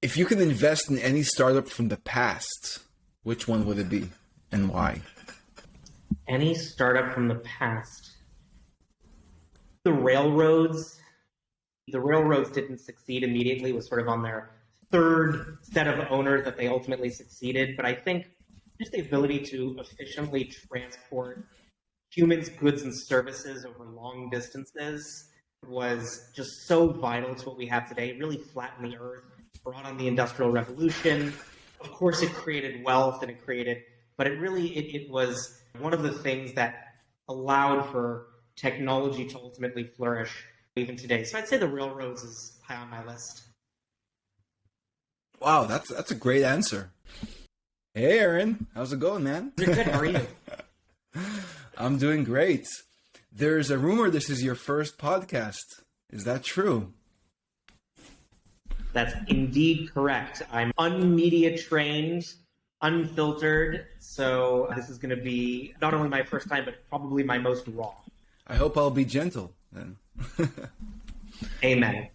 If you can invest in any startup from the past, which one would it be and why? Any startup from the past. The railroads. The railroads didn't succeed immediately. It was sort of on their third set of owners that they ultimately succeeded. But I think just the ability to efficiently transport humans, goods, and services over long distances was just so vital to what we have today. It really flattened the earth, brought on the Industrial Revolution. Of course, it created wealth and but it was one of the things that allowed for technology to ultimately flourish even today. So I'd say the railroads is high on my list. Wow, that's a great answer. Hey, Aaron, how's it going, man? You're good. How are you? I'm doing great. There's a rumor this is your first podcast. Is that true? That's indeed correct. I'm unmedia trained, unfiltered, so this is going to be not only my first time, but probably my most raw. I hope I'll be gentle then. Amen.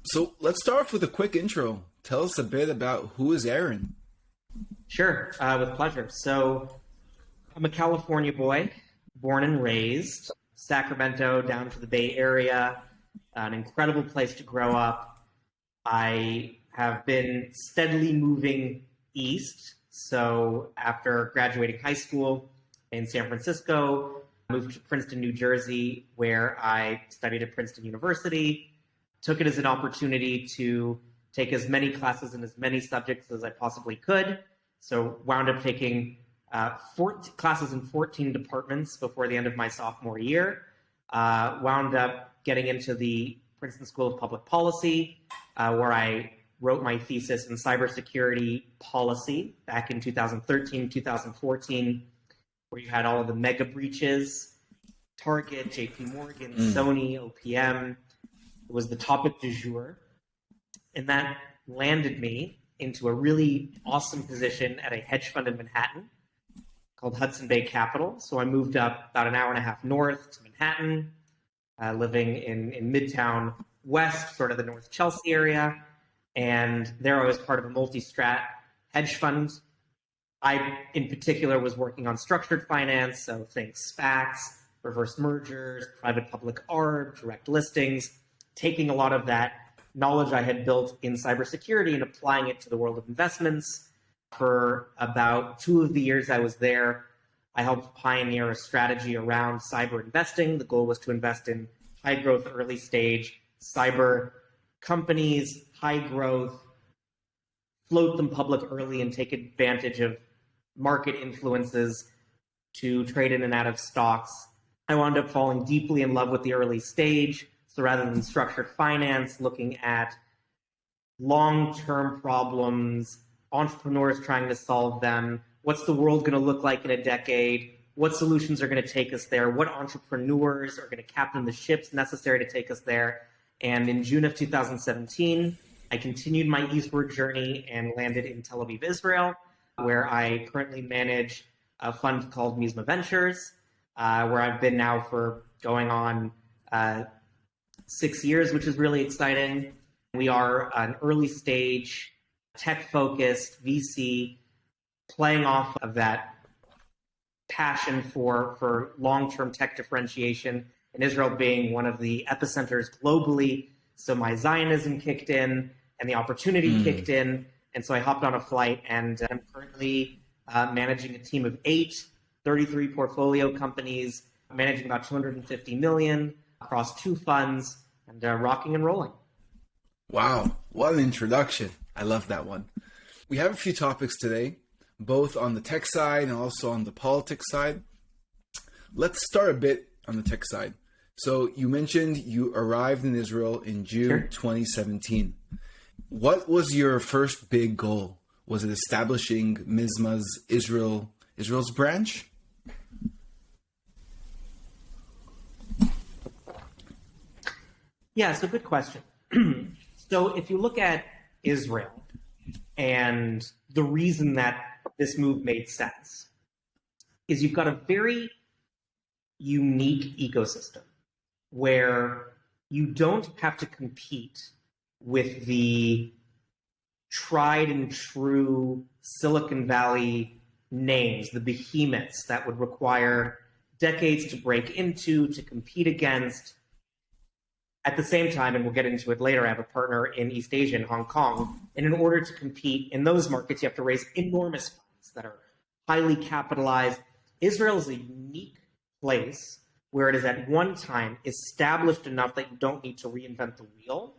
So let's start off with a quick intro. Tell us a bit about who is Aaron. Sure, with pleasure. So I'm a California boy, born and raised, Sacramento down to the Bay Area, an incredible place to grow up. I have been steadily moving east. So after graduating high school in San Francisco, I moved to Princeton, New Jersey, where I studied at Princeton University, took it as an opportunity to take as many classes and as many subjects as I possibly could. So wound up taking 14 classes in 14 departments before the end of my sophomore year. Wound up getting into the Princeton School of Public Policy, where I wrote my thesis in cybersecurity policy back in 2013, 2014, where you had all of the mega breaches, Target, JP Morgan, Sony, OPM. It was the topic du jour. And that landed me into a really awesome position at a hedge fund in Manhattan called Hudson Bay Capital. So I moved up about an hour and a half north to Manhattan, living in Midtown West, sort of the North Chelsea area. And there I was part of a multi-strat hedge fund. I, in particular, was working on structured finance, so things SPACs, reverse mergers, private public arb, direct listings, taking a lot of that knowledge I had built in cybersecurity and applying it to the world of investments. For about 2 of the years I was there, I helped pioneer a strategy around cyber investing. The goal was to invest in high growth, early stage cyber companies, high growth, float them public early and take advantage of market influences to trade in and out of stocks. I wound up falling deeply in love with the early stage. So rather than structured finance, looking at long-term problems, entrepreneurs trying to solve them, what's the world going to look like in a decade, what solutions are going to take us there, what entrepreneurs are going to captain the ships necessary to take us there. And in June of 2017, I continued my eastward journey and landed in Tel Aviv, Israel, where I currently manage a fund called MizMaa Ventures, where I've been now for going on 6 years, which is really exciting. We are an early stage, tech-focused VC playing off of that passion for long-term tech differentiation, and Israel being one of the epicenters globally. So my Zionism kicked in and the opportunity kicked in. And so I hopped on a flight, and I'm currently managing a team of 8, 33 portfolio companies, managing about 250 million across 2 funds, and rocking and rolling. Wow, what an introduction. I love that one. We have a few topics today, both on the tech side and also on the politics side. Let's start a bit on the tech side. So you mentioned you arrived in Israel in June 2017. What was your first big goal? Was it establishing MizMaa's Israel's branch? Yeah, it's a good question. So if you look at Israel and the reason that this move made sense is you've got a very unique ecosystem where you don't have to compete with the tried and true Silicon Valley names, the behemoths that would require decades to break into, to compete against. At the same time, and we'll get into it later, I have a partner in East Asia, in Hong Kong, and in order to compete in those markets, you have to raise enormous funds that are highly capitalized. Israel is a unique place where it is at one time established enough that you don't need to reinvent the wheel,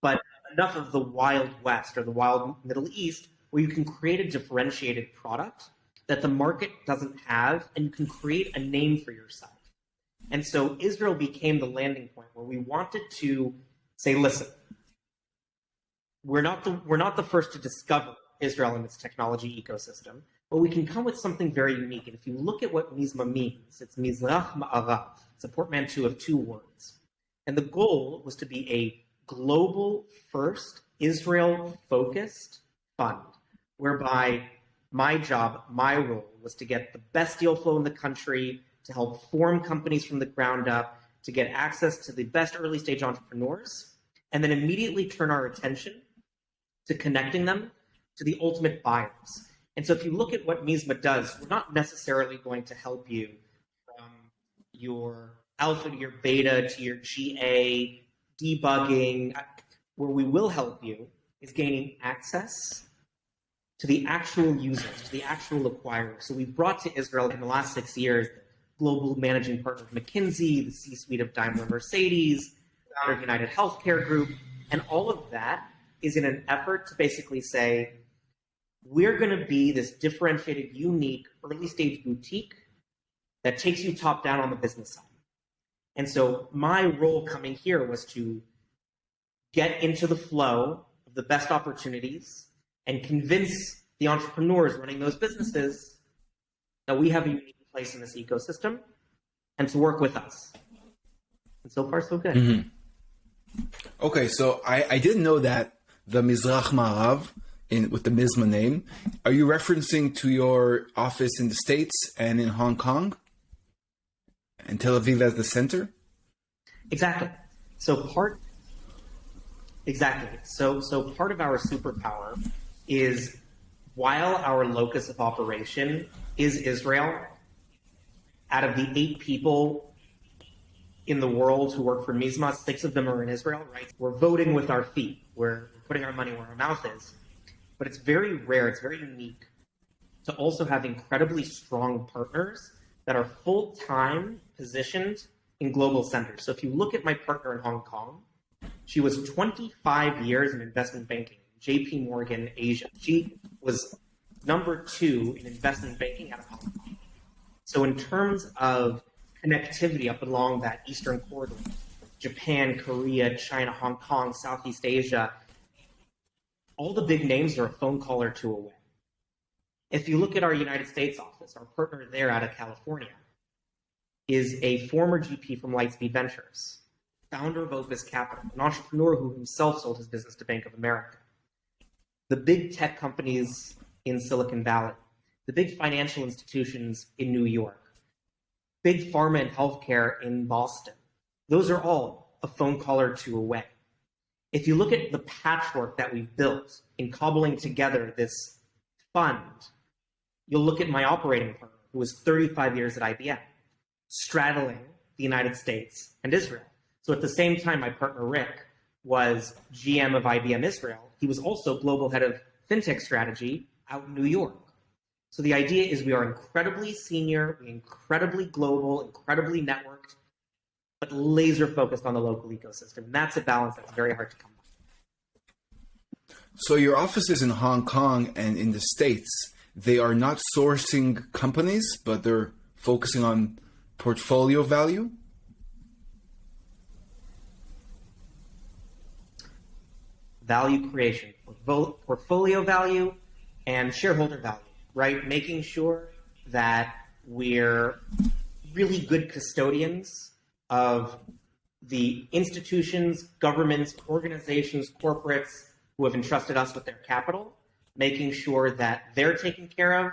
but enough of the Wild West or the Wild Middle East where you can create a differentiated product that the market doesn't have, and you can create a name for yourself. And so Israel became the landing point where we wanted to say, listen, we're not the first to discover Israel and its technology ecosystem, but we can come with something very unique. And if you look at what MizMaa means, it's Mizrach. It's a portmanteau of two words. And the goal was to be a global first, Israel-focused fund, whereby my job, my role, was to get the best deal flow in the country, to help form companies from the ground up, to get access to the best early stage entrepreneurs, and then immediately turn our attention to connecting them to the ultimate buyers. And so if you look at what MizMaa does, we're not necessarily going to help you from your alpha to your beta to your GA, debugging. Where we will help you is gaining access to the actual users, to the actual acquirers. So we've brought to Israel in the last 6 years global managing partner of McKinsey, the C-suite of Daimler Mercedes, founder of United Healthcare Group, and all of that is in an effort to basically say, we're going to be this differentiated, unique, early stage boutique that takes you top down on the business side. And so my role coming here was to get into the flow of the best opportunities and convince the entrepreneurs running those businesses that we have a unique place in this ecosystem and to work with us. And so far, so good. Mm-hmm. Okay, so I didn't know that the Mizrach Ma'arav with the MizMaa name. Are you referencing to your office in the States and in Hong Kong and Tel Aviv as the center? Exactly. So part of our superpower is, while our locus of operation is Israel, out of the 8 people in the world who work for MizMaa, 6 of them are in Israel, right? We're voting with our feet. We're putting our money where our mouth is. But it's very rare, it's very unique to also have incredibly strong partners that are full-time positioned in global centers. So if you look at my partner in Hong Kong, she was 25 years in investment banking, JP Morgan Asia. She was number 2 in investment banking out of Hong Kong. So in terms of connectivity up along that Eastern corridor, Japan, Korea, China, Hong Kong, Southeast Asia, all the big names are a phone call or 2 away. If you look at our United States office, our partner there out of California is a former GP from MizMaa Ventures, founder of Opus Capital, an entrepreneur who himself sold his business to Bank of America. The big tech companies in Silicon Valley, the big financial institutions in New York, big pharma and healthcare in Boston, those are all a phone call or 2 away. If you look at the patchwork that we've built in cobbling together this fund, you'll look at my operating partner, who was 35 years at IBM, straddling the United States and Israel. So at the same time, my partner Rick was GM of IBM Israel. He was also global head of fintech strategy out in New York. So the idea is we are incredibly senior, incredibly global, incredibly networked, but laser focused on the local ecosystem. And that's a balance that's very hard to come by. So your offices in Hong Kong and in the States, they are not sourcing companies, but they're focusing on portfolio value? Value creation, portfolio value, and shareholder value, right? Making sure that we're really good custodians of the institutions, governments, organizations, corporates who have entrusted us with their capital, making sure that they're taken care of.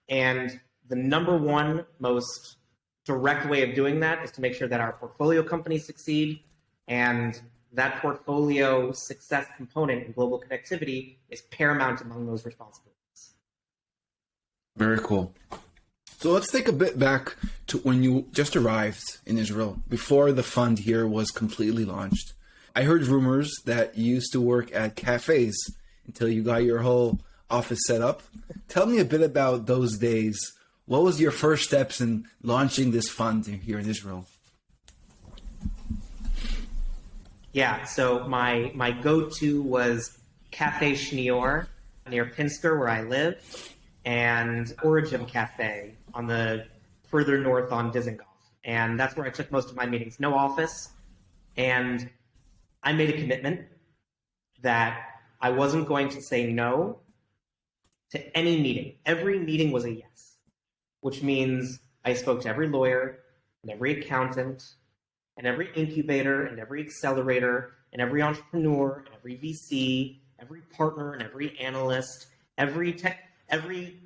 And the number one most direct way of doing that is to make sure that our portfolio companies succeed and that portfolio success component in global connectivity is paramount among those responsibilities. Very cool. So let's take a bit back to when you just arrived in Israel, before the fund here was completely launched. I heard rumors that you used to work at cafes until you got your whole office set up. Tell me a bit about those days. What was your first steps in launching this fund here in Israel? Yeah, so my go-to was Cafe Schneor near Pinsker, where I live, and Origin Cafe on the further north on Dizengoff. And that's where I took most of my meetings. No office. And I made a commitment that I wasn't going to say no to any meeting. Every meeting was a yes, which means I spoke to every lawyer and every accountant and every incubator and every accelerator and every entrepreneur and every VC, every partner and every analyst, every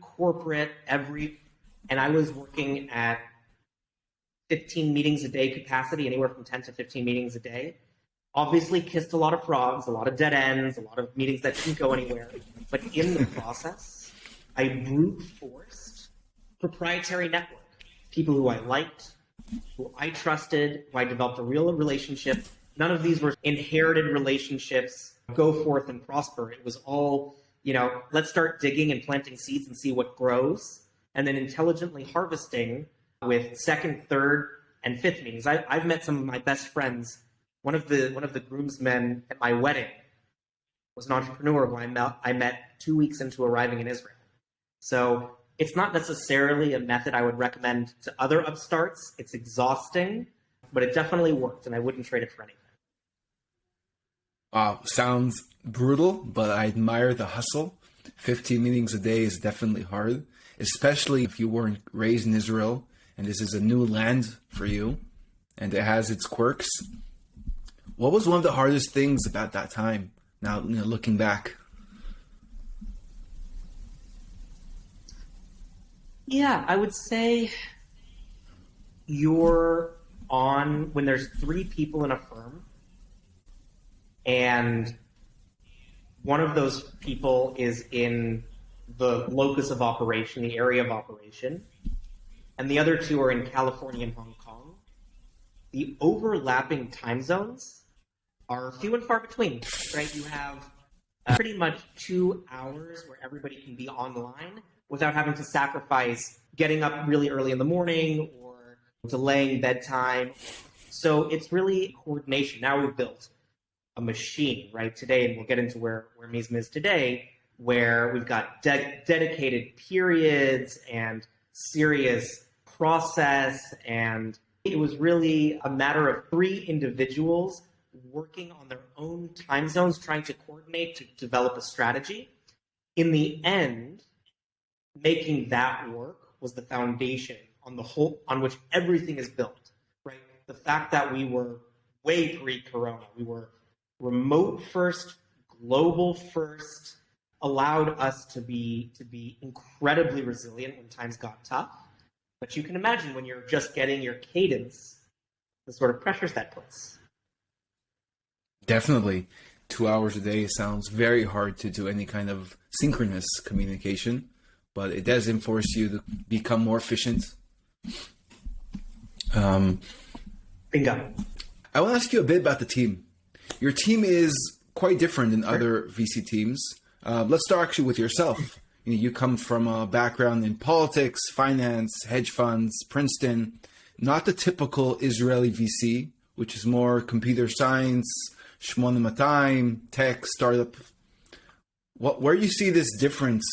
corporate, and I was working at 15 meetings a day capacity, anywhere from 10 to 15 meetings a day. Obviously kissed a lot of frogs, a lot of dead ends, a lot of meetings that didn't go anywhere. But in the process, I brute forced proprietary network. People who I liked, who I trusted, who I developed a real relationship. None of these were inherited relationships, go forth and prosper. It was all, let's start digging and planting seeds and see what grows, and then intelligently harvesting with second, third, and fifth meetings. I've met some of my best friends. One of the groomsmen at my wedding was an entrepreneur who I met 2 weeks into arriving in Israel. So it's not necessarily a method I would recommend to other upstarts. It's exhausting, but it definitely worked, and I wouldn't trade it for anything. Wow, sounds brutal, but I admire the hustle. 15 meetings a day is definitely hard, especially if you weren't raised in Israel and this is a new land for you and it has its quirks. What was one of the hardest things about that time, now looking back? Yeah, I would say when there's 3 people in a firm and one of those people is in the locus of operation, the area of operation, and the other 2 are in California and Hong Kong, the overlapping time zones are few and far between, right? You have pretty much 2 hours where everybody can be online without having to sacrifice getting up really early in the morning or delaying bedtime. So it's really coordination. Now we've built a machine, right, today, and we'll get into where MizMaa is today, where we've got dedicated periods and serious process, and it was really a matter of 3 individuals working on their own time zones, trying to coordinate to develop a strategy. In the end, making that work was the foundation on which everything is built, right? The fact that we were way pre-corona, we were remote first, global first, allowed us to be incredibly resilient when times got tough. But you can imagine when you're just getting your cadence, the sort of pressures that puts. Definitely. 2 hours a day sounds very hard to do any kind of synchronous communication, but it does enforce you to become more efficient. Bingo. I want to ask you a bit about the team. Your team is quite different than other VC teams. Let's start actually with yourself. You come from a background in politics, finance, hedge funds, Princeton, not the typical Israeli VC, which is more computer science, 8200, tech, startup. Where do you see this difference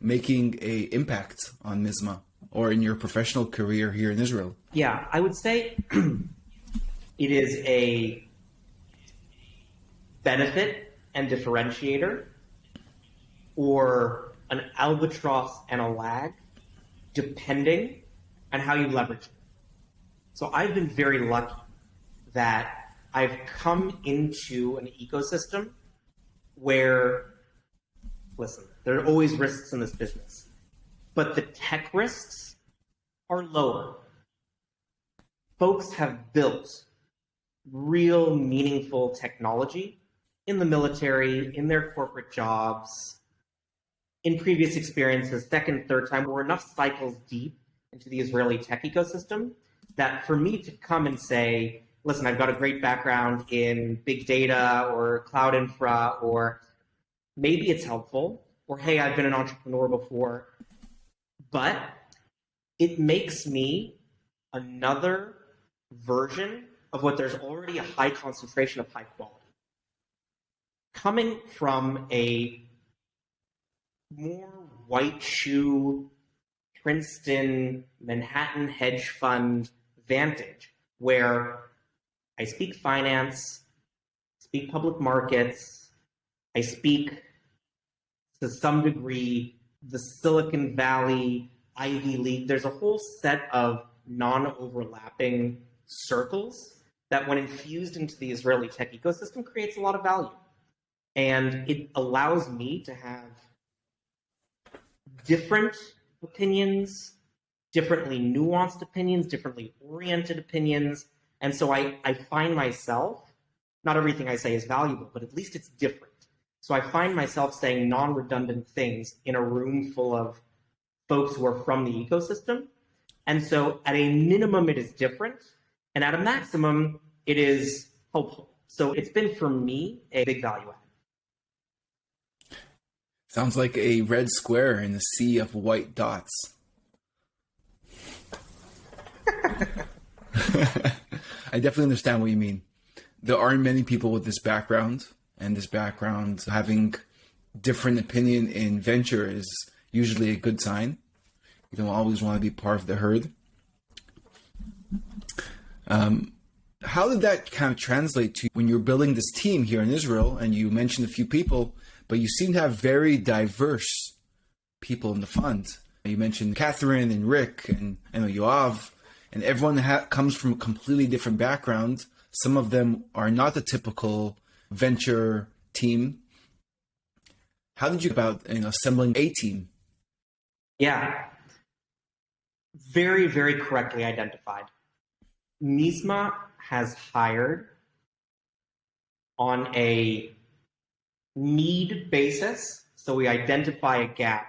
making an impact on MizMaa or in your professional career here in Israel? Yeah, I would say it is a benefit and differentiator, or an albatross and a lag, depending on how you leverage it. So I've been very lucky that I've come into an ecosystem where, listen, there are always risks in this business, but the tech risks are lower. Folks have built real meaningful technology in the military, in their corporate jobs, in previous experiences, second, third time, we're enough cycles deep into the Israeli tech ecosystem that for me to come and say, listen, I've got a great background in big data or cloud infra, or maybe it's helpful, or hey, I've been an entrepreneur before, but it makes me another version of what there's already a high concentration of high quality. Coming from a more white shoe, Princeton, Manhattan hedge fund vantage, where I speak finance, speak public markets, I speak to some degree the Silicon Valley, Ivy League. There's a whole set of non-overlapping circles that when infused into the Israeli tech ecosystem creates a lot of value. And it allows me to have different opinions, differently nuanced opinions, differently oriented opinions. And so I find myself, not everything I say is valuable, but at least it's different. So I find myself saying non-redundant things in a room full of folks who are from the ecosystem. And so at a minimum, it is different. And at a maximum, it is helpful. So it's been, for me, a big value add. Sounds like a red square in a sea of white dots. I definitely understand what you mean. There aren't many people with this background, and this background having different opinion in venture is usually a good sign. You don't always want to be part of the herd. How did that kind of translate to when you're building this team here in Israel, and you mentioned a few people, but you seem to have very diverse people in the fund? You mentioned Catherine and Rick and Yoav, and everyone comes from a completely different background. Some of them are not the typical venture team. How did you go about assembling a team? Yeah, very, very correctly identified. MizMaa has hired on a need basis. So we identify a gap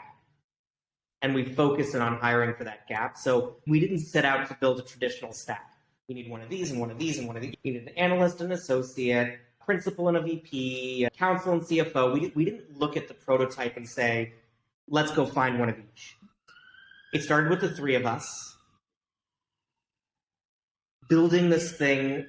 and we focus in on hiring for that gap. So we didn't set out to build a traditional stack. We need one of these and one of these and one of these. We needed an analyst, an associate, principal and a VP, a counsel and CFO. We didn't look at the prototype and say, let's go find one of each. It started with the three of us building this thing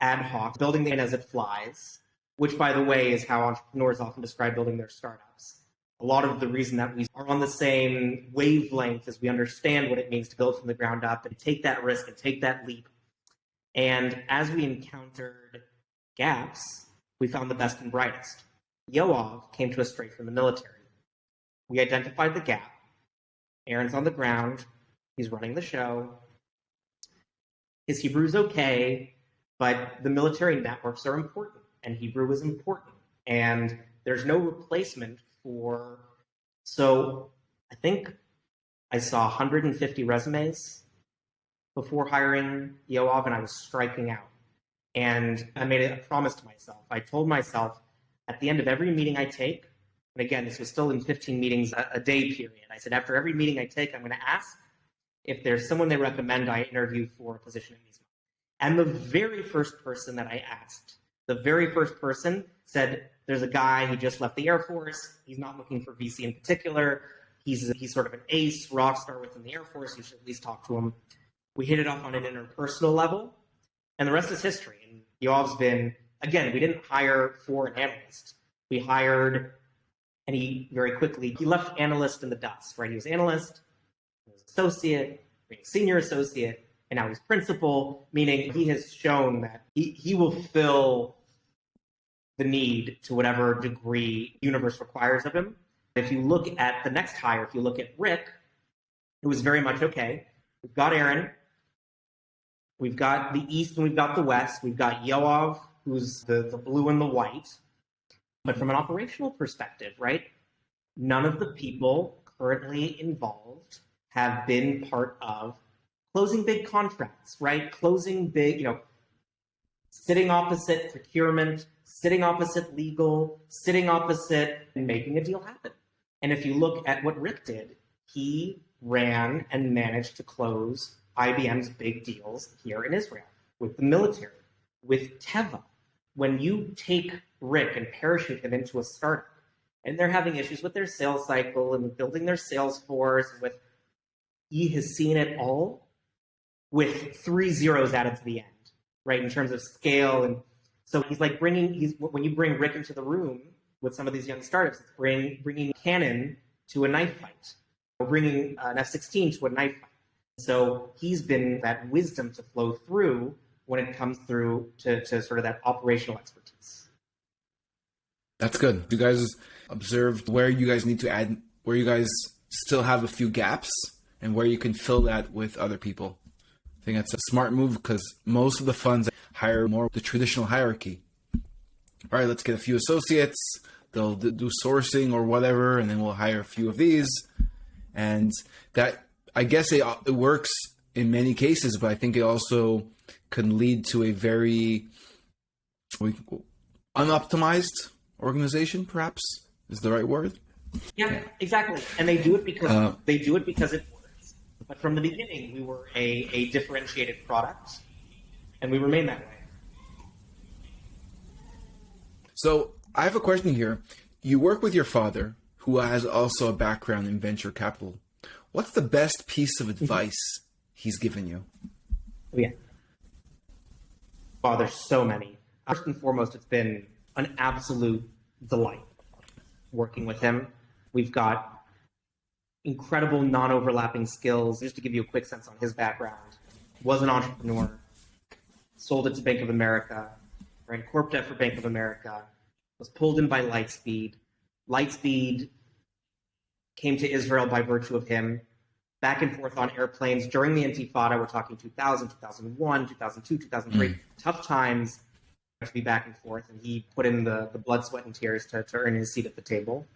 ad hoc, building it as it flies, which, by the way, is how entrepreneurs often describe building their startups. A lot of the reason that we are on the same wavelength is we understand what it means to build from the ground up and take that risk and take that leap. And as we encountered gaps, we found the best and brightest. Yoav came to us straight from the military. We identified the gap. Aaron's on the ground. He's running the show. His Hebrew's okay, but the military networks are important, and Hebrew is important. And there's no replacement for... So I think I saw 150 resumes before hiring Yoav, and I was striking out. And I made a promise to myself. I told myself at the end of every meeting I take, and again, this was still in 15 meetings a day period, I said, after every meeting I take, I'm going to ask if there's someone they recommend I interview for a position at MizMaa. And the very first person that I asked, the very first person said, there's a guy, he just left the Air Force, he's not looking for VC in particular, he's sort of an ace, rock star within the Air Force, you should at least talk to him. We hit it off on an interpersonal level, and the rest is history. And Yoav's been, again, we didn't hire for an analyst. We hired, and he very quickly, he left analyst in the dust, right? He was analyst, he was associate, senior associate, and now he's principal, meaning he has shown that he will fill the need to whatever degree the universe requires of him. If you look at the next hire, if you look at Rick, it was very much, okay, we've got Aaron, we've got the East and we've got the West, we've got Yoav, who's the blue and the white. But from an operational perspective, right, none of the people currently involved have been part of closing big contracts, right? Closing big, sitting opposite procurement, sitting opposite legal, sitting opposite making a deal happen. And if you look at what Rick did, he ran and managed to close IBM's big deals here in Israel with the military, with Teva. When you take Rick and parachute him into a startup, and they're having issues with their sales cycle and building their sales force, he has seen it all with 3 zeros added to the end, right, in terms of scale. And so he's like when you bring Rick into the room with some of these young startups, it's bringing cannon to a knife fight, or bringing an F-16 to a knife fight. So he's been that wisdom to flow through when it comes through to sort of that operational expertise. That's good. You guys observed where you guys need to add, where you guys still have a few gaps, and where you can fill that with other people. I think that's a smart move, because most of the funds hire more the traditional hierarchy. All right, let's get a few associates. They'll do sourcing or whatever, and then we'll hire a few of these. And that, I guess it works in many cases, but I think it also can lead to a very unoptimized organization, perhaps is the right word. Yeah, exactly. And they do it because it works. But from the beginning, we were a differentiated product, and we remain that way. So I have a question here. You work with your father, who has also a background in venture capital. What's the best piece of advice he's given you? Oh, yeah. Oh, there's so many. First and foremost, it's been an absolute delight working with him. We've got incredible non-overlapping skills. Just to give you a quick sense on his background, was an entrepreneur, sold it to Bank of America, ran corp dev for Bank of America, was pulled in by Lightspeed. Lightspeed came to Israel by virtue of him, back and forth on airplanes during the Intifada. We're talking 2000, 2001, 2002, 2003. Tough times to be back and forth, and he put in the blood, sweat, and tears to earn his seat at the table.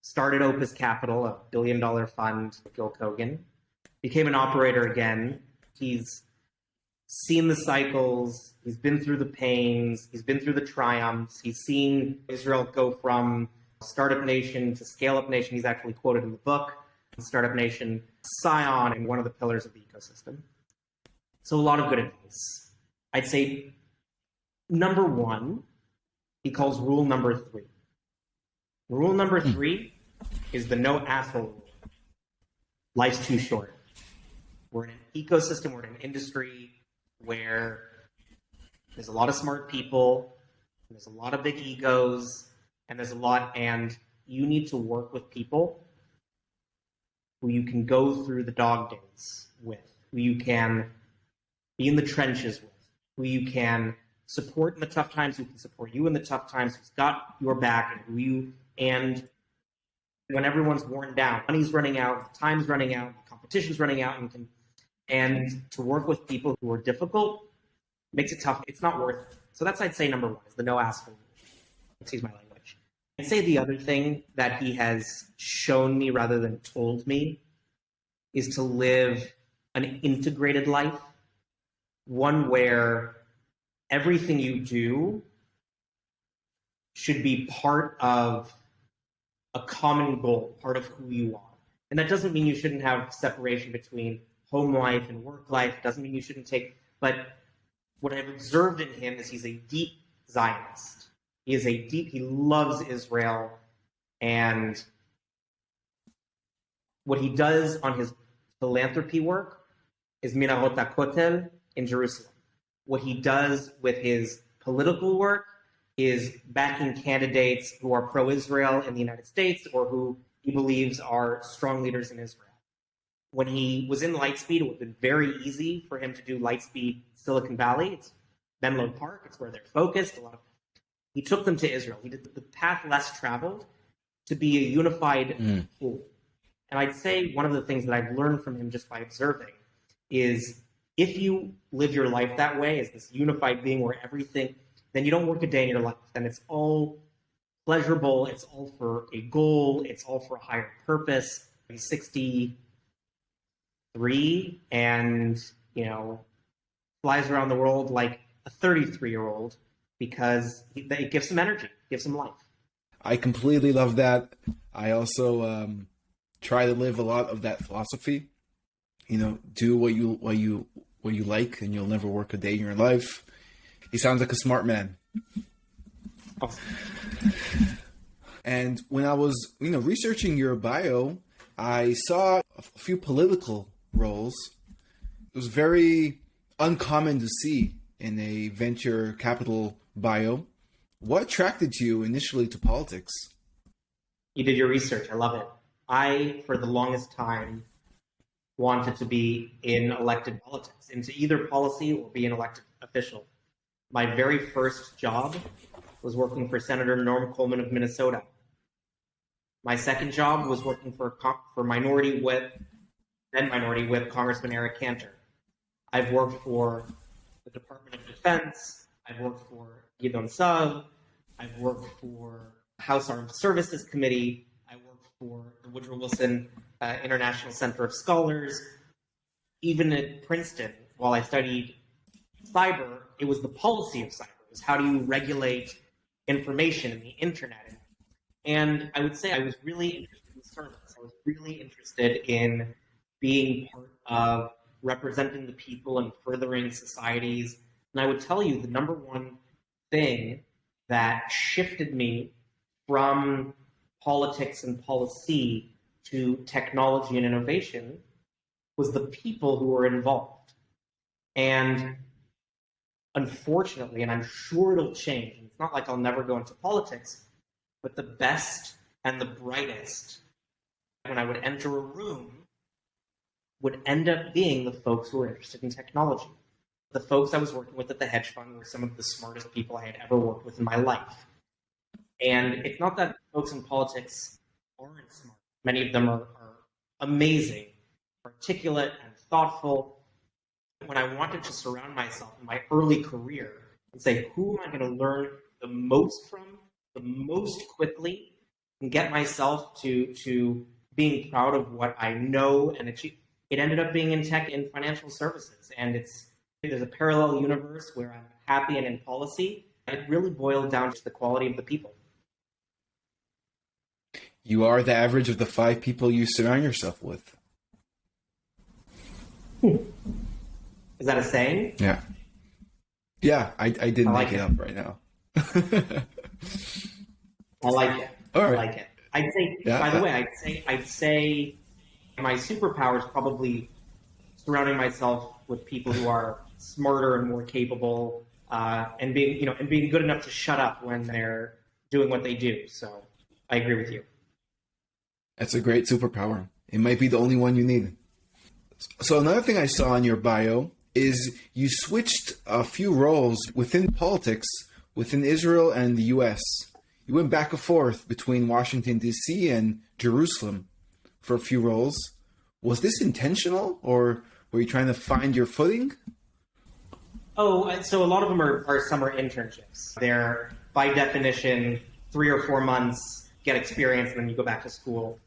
Started Opus Capital, a $1 billion fund with Gil Kogan. Became an operator again. He's seen the cycles. He's been through the pains. He's been through the triumphs. He's seen Israel go from startup nation to scale-up nation. He's actually quoted in the book, Startup Nation, scion, and one of the pillars of the ecosystem. So a lot of good advice. I'd say number one, he calls rule number 3. Rule number 3 is the no asshole rule. Life's too short. We're in an ecosystem, we're in an industry where there's a lot of smart people, and there's a lot of big egos, and and you need to work with people who you can go through the dog days with, who you can be in the trenches with, who you can support in the tough times, who can support you in the tough times, who's got your back, and when everyone's worn down, money's running out, time's running out, competition's running out, and to work with people who are difficult makes it tough. It's not worth it. So that's, I'd say, number 1 is the no asshole. Excuse my language. I'd say the other thing that he has shown me rather than told me is to live an integrated life, one where everything you do should be part of a common goal, part of who you are. And that doesn't mean you shouldn't have separation between home life and work life. It doesn't mean you shouldn't but what I've observed in him is he's a deep Zionist. He loves Israel, and what he does on his philanthropy work is Minarot HaKotel in Jerusalem. What he does with his political work is backing candidates who are pro-Israel in the United States or who he believes are strong leaders in Israel. When he was in Lightspeed, it would have been very easy for him to do Lightspeed Silicon Valley. It's Menlo Park. It's where they're focused. He took them to Israel. He did the path less traveled to be a unified whole. And I'd say one of the things that I've learned from him just by observing is if you live your life that way, as this unified being where everything, then you don't work a day in your life. Then it's all pleasurable. It's all for a goal. It's all for a higher purpose. He's 63 and, flies around the world like a 33-year-old because it gives him energy, gives him life. I completely love that. I also try to live a lot of that philosophy. Do what you like, and you'll never work a day in your life. He sounds like a smart man. Awesome. And when I was, researching your bio, I saw a few political roles. It was very uncommon to see in a venture capital bio. What attracted you initially to politics? You did your research. I love it. I, for the longest time, wanted to be in elected politics, into either policy or be an elected official. My very first job was working for Senator Norm Coleman of Minnesota. My second job was working for Minority Whip Congressman Eric Cantor. I've worked for the Department of Defense. I've worked for Gideon Sav. I've worked for House Armed Services Committee. I worked for the Woodrow Wilson International Center of Scholars. Even at Princeton, while I studied cyber, it was the policy of cyber. It was how do you regulate information in the internet. And I would say I was really interested in service. I was really interested in being part of representing the people and furthering societies. And I would tell you the number one thing that shifted me from politics and policy to technology and innovation was the people who were involved. And unfortunately, and I'm sure it'll change, and it's not like I'll never go into politics, but the best and the brightest, when I would enter a room, would end up being the folks who were interested in technology. The folks I was working with at the hedge fund were some of the smartest people I had ever worked with in my life. And it's not that folks in politics aren't smart. Many of them are amazing, articulate, and thoughtful. When I wanted to surround myself in my early career and say, who am I going to learn the most from, the most quickly, and get myself to being proud of what I know and achieve, it ended up being in tech and financial services. And there's a parallel universe where I'm happy and in policy. It really boiled down to the quality of the people. You are the average of the 5 people you surround yourself with. Is that a saying? Yeah. Yeah, I didn't make it up right now. I like it. All right. I like it. I'd say, yeah, by the way, I'd say my superpower is probably surrounding myself with people who are smarter and more capable, and being good enough to shut up when they're doing what they do. So I agree with you. That's a great superpower. It might be the only one you need. So another thing I saw in your bio is you switched a few roles within politics within Israel and the U.S. You went back and forth between Washington, D.C. and Jerusalem for a few roles. Was this intentional, or were you trying to find your footing? Oh, so a lot of them are summer internships. They're, by definition, 3 or 4 months, get experience, and then you go back to school.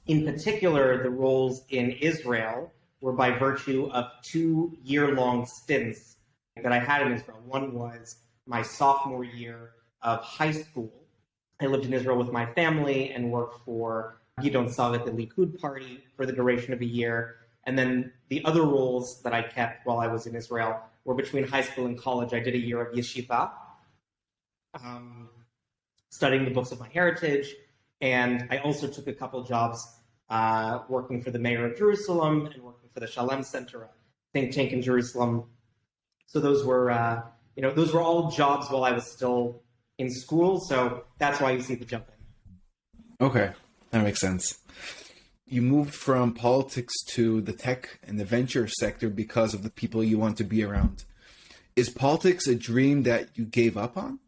In particular, the roles in Israel were by virtue of 2 year-long stints that I had in Israel. One was my sophomore year of high school. I lived in Israel with my family and worked for Gideon Sav at the Likud party for the duration of a year. And then the other roles that I kept while I was in Israel were between high school and college. I did a year of yeshiva, studying the books of my heritage. And I also took a couple jobs working for the mayor of Jerusalem and working for the Shalem Center, a think tank in Jerusalem. So those were all jobs while I was still in school. So that's why you see the jumping. Okay, that makes sense. You moved from politics to the tech and the venture sector because of the people you want to be around. Is politics a dream that you gave up on?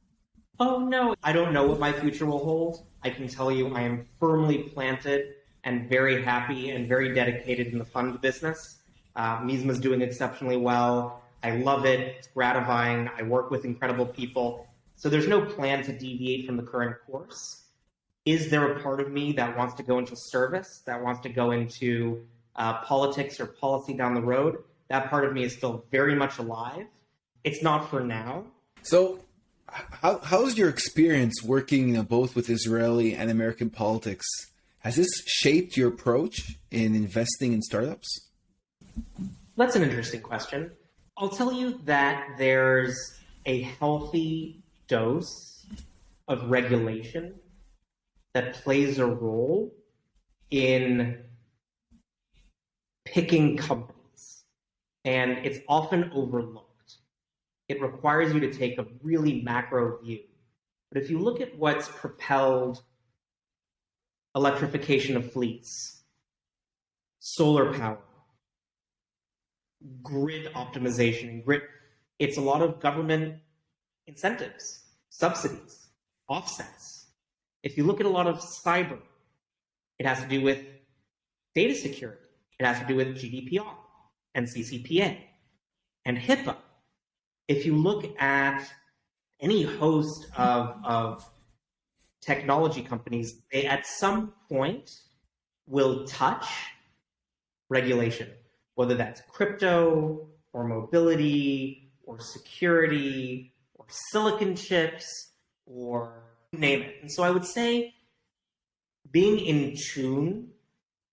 Oh, no. I don't know what my future will hold. I can tell you I am firmly planted and very happy and very dedicated in the fund business. MizMaa is doing exceptionally well. I love it. It's gratifying. I work with incredible people. So there's no plan to deviate from the current course. Is there a part of me that wants to go into service, that wants to go into politics or policy down the road? That part of me is still very much alive. it's not for now. So, how's your experience working, both with Israeli and American politics? Has this shaped your approach in investing in startups? That's an interesting question. I'll tell you that there's a healthy dose of regulation that plays a role in picking companies, and it's often overlooked. It requires you to take a really macro view. But if you look at what's propelled electrification of fleets, solar power, grid optimization, and grid, it's a lot of government incentives, subsidies, offsets. If you look at a lot of cyber, it has to do with data security. It has to do with GDPR and CCPA and HIPAA. If you look at any host of technology companies, they at some point will touch regulation, whether that's crypto or mobility or security or silicon chips or name it. And so I would say being in tune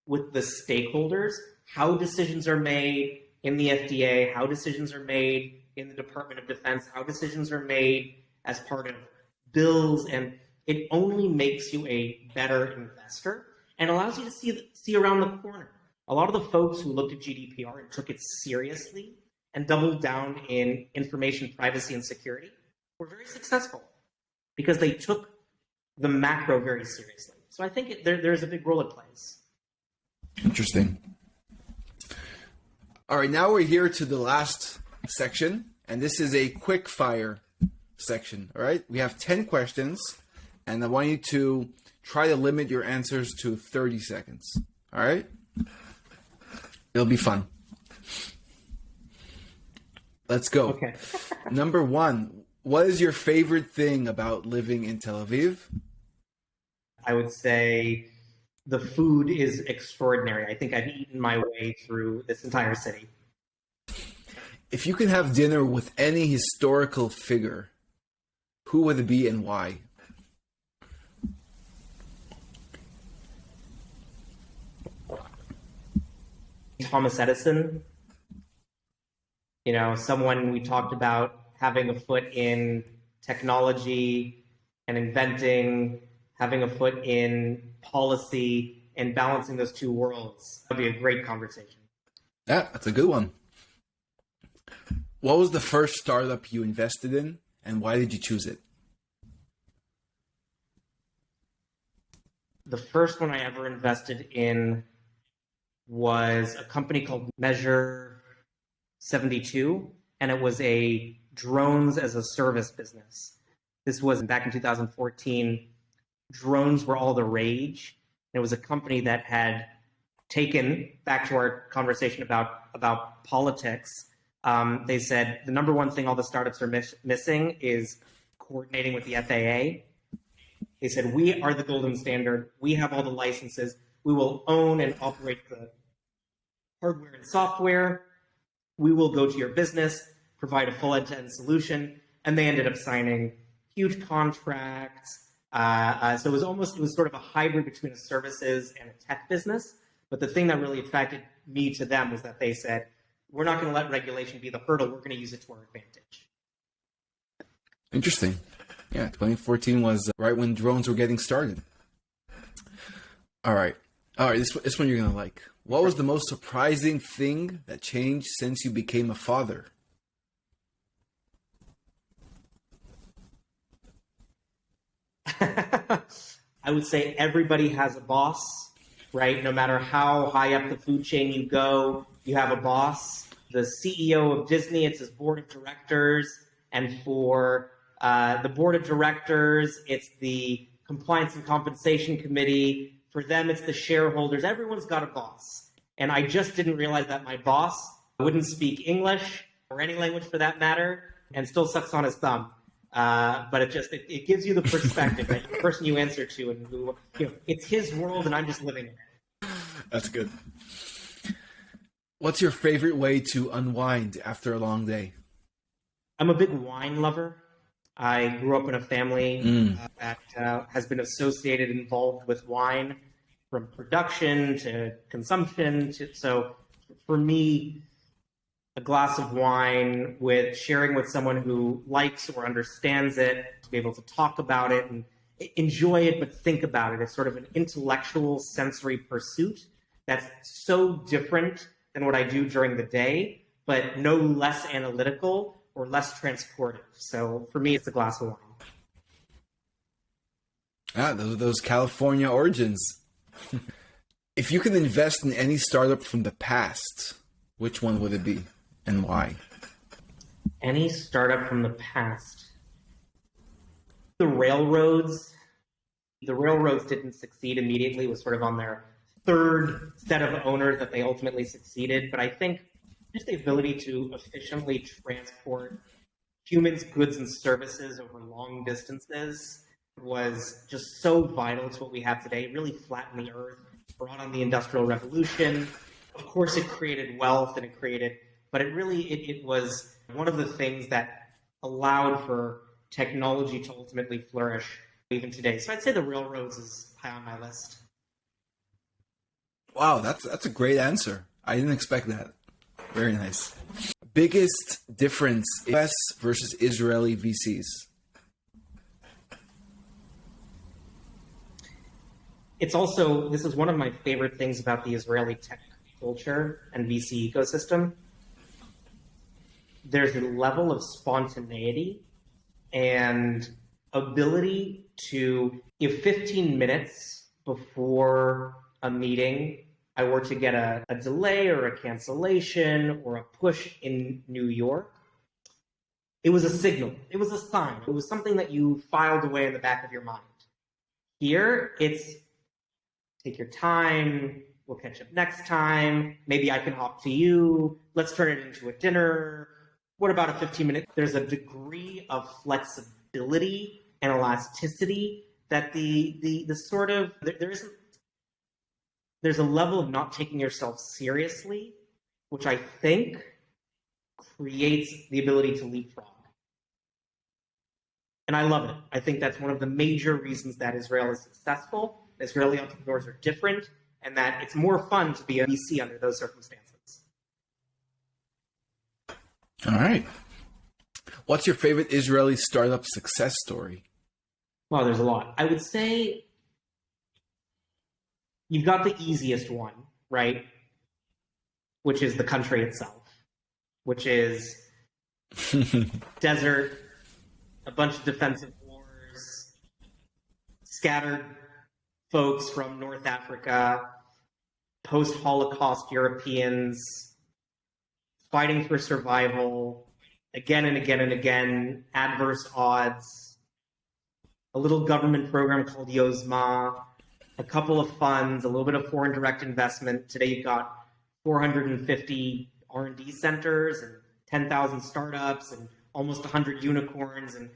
with the stakeholders, how decisions are made in the FDA, how decisions are made in the Department of Defense, how decisions are made as part of bills, and it only makes you a better investor and allows you to see around the corner. A lot of the folks who looked at GDPR and took it seriously and doubled down in information privacy and security were very successful because they took the macro very seriously. So I think there's a big role it plays. Interesting. All right, now we're here to the last section, and this is a quick fire section. All right, we have 10 questions, and I want you to try to limit your answers to 30 seconds. All right? It'll be fun. Let's go. Okay. Number 1, what is your favorite thing about living in Tel Aviv? I would say the food is extraordinary. I think I've eaten my way through this entire city. If you could have dinner with any historical figure, who would it be and why? Thomas Edison, someone we talked about having a foot in technology and inventing, having a foot in policy and balancing those two worlds. That'd be a great conversation. Yeah, that's a good one. What was the first startup you invested in, and why did you choose it? The first one I ever invested in was a company called Measure 72, and it was a drones as a service business. This was back in 2014. Drones were all the rage. It was a company that had taken, back to our conversation about politics, they said the number one thing all the startups are missing is coordinating with the FAA. They said, we are the golden standard. We have all the licenses. We will own and operate the hardware and software. We will go to your business, provide a full end-to-end solution. And they ended up signing huge contracts. So it was sort of a hybrid between a services and a tech business. But the thing that really attracted me to them was that they said, we're not going to let regulation be the hurdle. We're going to use it to our advantage. Interesting. Yeah, 2014 was right when drones were getting started. All right. This one you're going to like. What was the most surprising thing that changed since you became a father? I would say everybody has a boss, right? No matter how high up the food chain you go, you have a boss. The CEO of Disney, it's his board of directors. And for the board of directors, it's the compliance and compensation committee. For them, it's the shareholders. Everyone's got a boss. And I just didn't realize that my boss wouldn't speak English or any language for that matter and still sucks on his thumb. But it gives you the perspective that the person you answer to and who, it's his world and I'm just living in it. That's good. What's your favorite way to unwind after a long day? I'm a big wine lover. I grew up in a family that has been associated, involved with wine from production to consumption. So for me, a glass of wine with sharing with someone who likes or understands it, to be able to talk about it and enjoy it, but think about it. It's sort of an intellectual sensory pursuit that's so different than what I do during the day, but no less analytical or less transportive. So for me, it's a glass of wine. Those California origins. If you could invest in any startup from the past, which one would it be and why? Any startup from the past. The railroads. The railroads didn't succeed immediately. It was sort of on their third set of owners that they ultimately succeeded. But I think just the ability to efficiently transport humans, goods, and services over long distances was just so vital to what we have today. It really flattened the earth, brought on the Industrial Revolution. Of course, it created wealth and but it was one of the things that allowed for technology to ultimately flourish even today. So I'd say the railroads is high on my list. Wow, that's a great answer. I didn't expect that. Very nice. Biggest difference, US versus Israeli VCs? This is one of my favorite things about the Israeli tech culture and VC ecosystem. There's a level of spontaneity and ability to, if 15 minutes before a meeting, I were to get a delay or a cancellation or a push in New York, it was a signal. It was a sign. It was something that you filed away in the back of your mind. Here, it's take your time. We'll catch up next time. Maybe I can hop to you. Let's turn it into a dinner. What about a 15-minute? There's a degree of flexibility and elasticity that there's a level of not taking yourself seriously, which I think creates the ability to leapfrog. And I love it. I think that's one of the major reasons that Israel is successful. Israeli entrepreneurs are different, and that it's more fun to be a VC under those circumstances. All right. What's your favorite Israeli startup success story? Well, there's a lot. I would say you've got the easiest one, right? Which is the country itself, which is desert, a bunch of defensive wars, scattered folks from North Africa, post-Holocaust Europeans, fighting for survival, again and again and again, adverse odds, a little government program called MizMaa, a couple of funds, a little bit of foreign direct investment. Today you've got 450 R&D centers and 10,000 startups and almost 100 unicorns. And,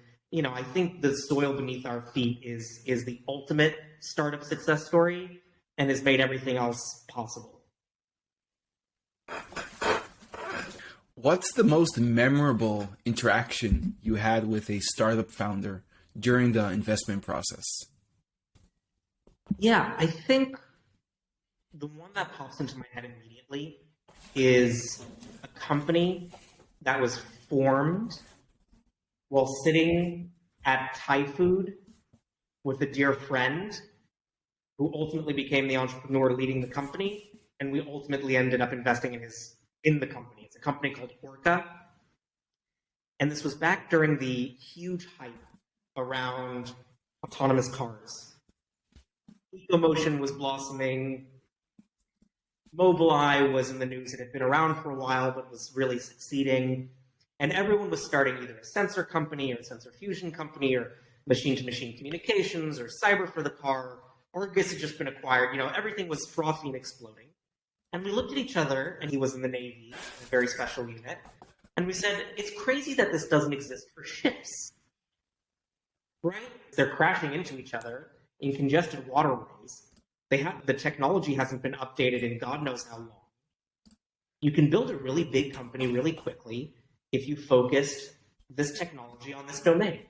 I think the soil beneath our feet is the ultimate startup success story and has made everything else possible. What's the most memorable interaction you had with a startup founder during the investment process? Yeah, I think the one that pops into my head immediately is a company that was formed while sitting at Thai food with a dear friend who ultimately became the entrepreneur leading the company, and we ultimately ended up investing in the company. It's a company called Orca, and this was back during the huge hype around autonomous cars. EcoMotion was blossoming. Mobileye was in the news. It had been around for a while, but was really succeeding. And everyone was starting either a sensor company or a sensor fusion company or machine-to-machine communications or cyber for the car. Argus had just been acquired. Everything was frothy and exploding. And we looked at each other, and he was in the Navy, a very special unit, and we said, it's crazy that this doesn't exist for ships. Right? They're crashing into each other in congested waterways. The technology hasn't been updated in God knows how long. You can build a really big company really quickly if you focused this technology on this domain.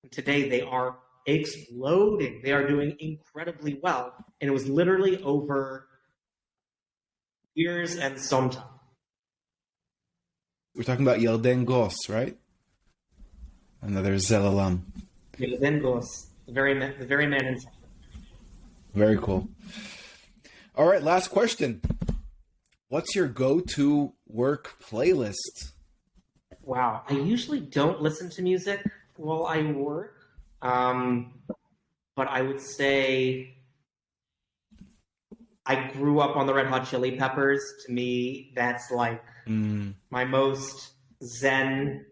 And today they are exploding. They are doing incredibly well. And it was literally over years and some time. We're talking about Yelden Goss, right? Another Zelalam. Yelden Goss, the very man in charge. Very cool. All right, last question. What's your go-to work playlist? Wow, I usually don't listen to music while I work, but I would say I grew up on the Red Hot Chili Peppers. To me, that's like my most zen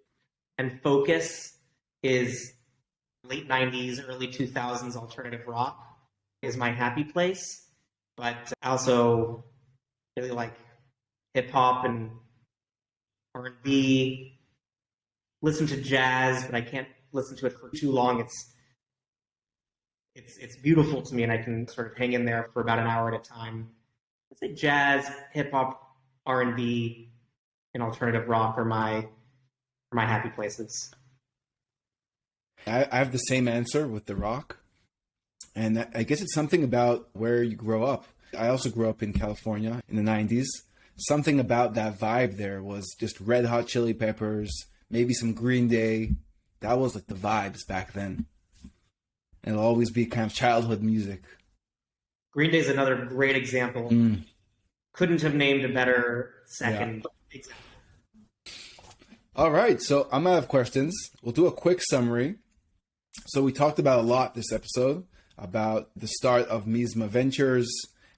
and focus is late 90s, early 2000s alternative rock is my happy place. But I also really like hip hop and R&B. Listen to jazz, but I can't listen to it for too long. It's beautiful to me, and I can sort of hang in there for about an hour at a time. I'd say jazz, hip hop, R&B, and alternative rock are my happy places. I have the same answer with the rock. And I guess it's something about where you grow up. I also grew up in California in the 90s. Something about that vibe there was just Red Hot Chili Peppers, maybe some Green Day. That was like the vibes back then. And it'll always be kind of childhood music. Green Day is another great example. Couldn't have named a better second example. All right, so I'm out of questions. We'll do a quick summary. So we talked about a lot this episode, about the start of MizMaa Ventures,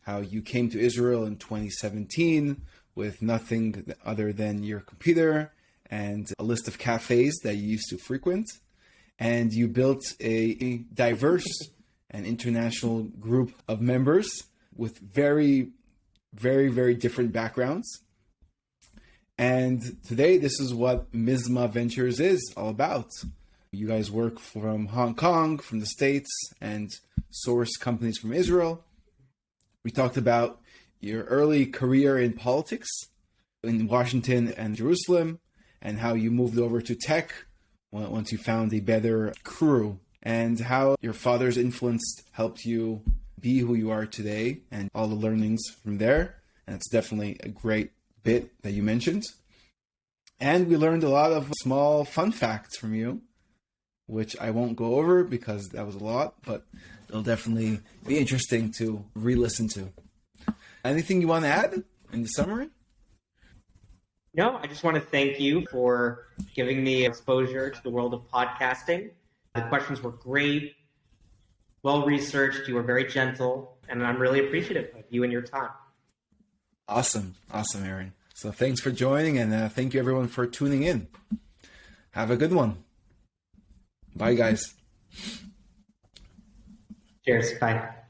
how you came to Israel in 2017 with nothing other than your computer and a list of cafes that you used to frequent. And you built a diverse and international group of members with very, very, very different backgrounds. And today, this is what MizMaa Ventures is all about. You guys work from Hong Kong, from the States, and source companies from Israel. We talked about your early career in politics in Washington and Jerusalem, and how you moved over to tech once you found a better crew, and how your father's influence helped you be who you are today, and all the learnings from there. And it's definitely a great bit that you mentioned. And we learned a lot of small fun facts from you, which I won't go over because that was a lot, but it'll definitely be interesting to re-listen to. Anything you want to add in the summary? No, I just want to thank you for giving me exposure to the world of podcasting. The questions were great, well-researched, you were very gentle, and I'm really appreciative of you and your time. Awesome, Aaron. So thanks for joining, and thank you everyone for tuning in. Have a good one. Bye, guys. Cheers. Bye.